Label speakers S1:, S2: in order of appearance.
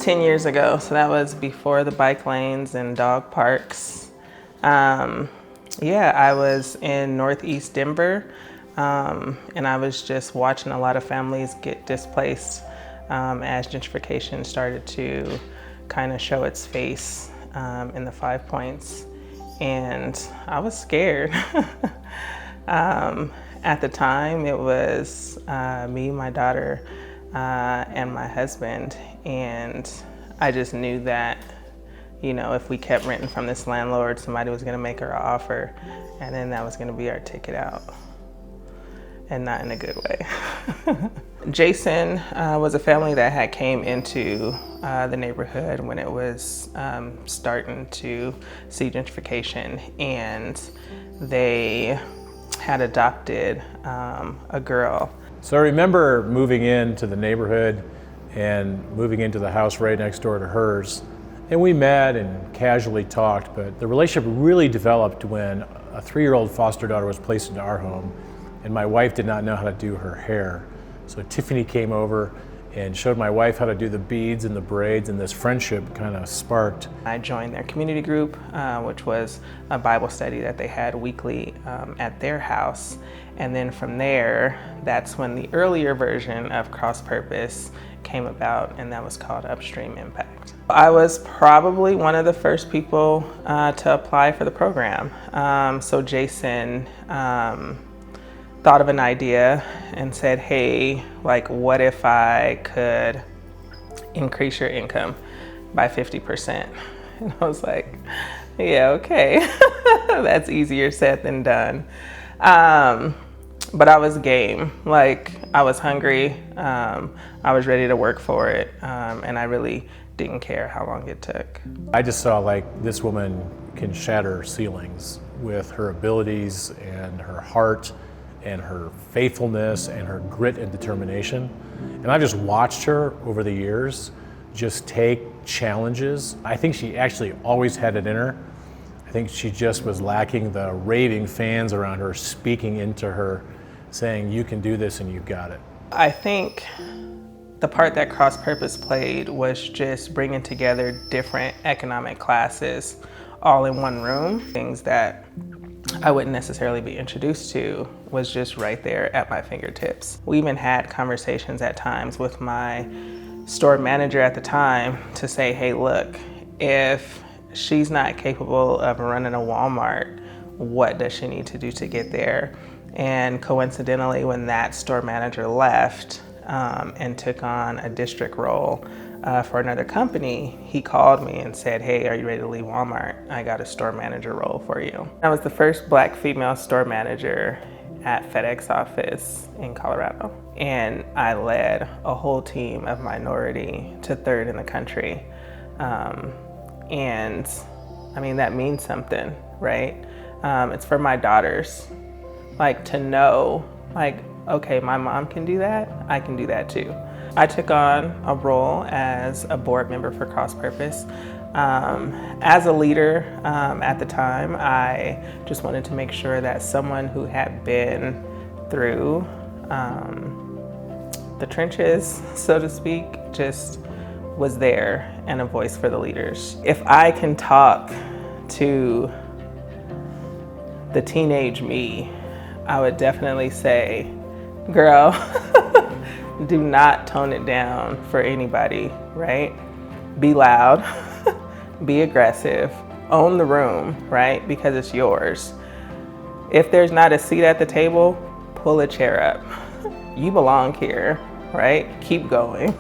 S1: 10 years ago, so that was before the bike lanes and dog parks. Yeah, I was in Northeast Denver, and I was just watching a lot of families get displaced as gentrification started to kind of show its face in the 5 Points. And I was scared. At the time, it was me, my daughter, and my husband. And I just knew that, you know, if we kept renting from this landlord, somebody was gonna make her an offer, and then that was gonna be our ticket out, and not in a good way. Jason was a family that had came into the neighborhood when it was starting to see gentrification, and they had adopted a girl.
S2: So I remember moving into the neighborhood and moving into the house right next door to hers. And we met and casually talked, but the relationship really developed when a 3-year-old foster daughter was placed into our home, and my wife did not know how to do her hair. So Tiffany came over and showed my wife how to do the beads and the braids, and this friendship kind of sparked.
S1: I joined their community group, which was a Bible study that they had weekly at their house. And then from there, that's when the earlier version of CrossPurpose came about, and that was called Upstream Impact. I was probably one of the first people to apply for the program. So Jason thought of an idea and said, hey, like, what if I could increase your income by 50%? And I was like, yeah, okay. That's easier said than done. But I was game. Like, I was hungry. I was ready to work for it. And I really didn't care how long it took.
S2: I just saw, like, this woman can shatter ceilings with her abilities and her heart and her faithfulness and her grit and determination. And I've just watched her over the years just take challenges. I think she actually always had it in her. I think she just was lacking the raving fans around her speaking into her, saying, you can do this and you've got it.
S1: I think the part that CrossPurpose played was just bringing together different economic classes all in one room. Things that I wouldn't necessarily be introduced to was just right there at my fingertips. We even had conversations at times with my store manager at the time to say, hey, look, if she's not capable of running a Walmart, what does she need to do to get there? And coincidentally, when that store manager left and took on a district role for another company, he called me and said, hey, are you ready to leave Walmart? I got a store manager role for you. I was the first Black female store manager at FedEx office in Colorado. And I led a whole team of minority to 3rd in the country. And I mean, that means something, right? It's for my daughters, like, to know, like, okay, my mom can do that, I can do that too. I took on a role as a board member for CrossPurpose. As a leader at the time, I just wanted to make sure that someone who had been through the trenches, so to speak, just was there and a voice for the leaders. If I can talk to the teenage me, I would definitely say, girl, do not tone it down for anybody, right? Be loud, be aggressive, own the room, right? Because it's yours. If there's not a seat at the table, pull a chair up. You belong here, right? Keep going.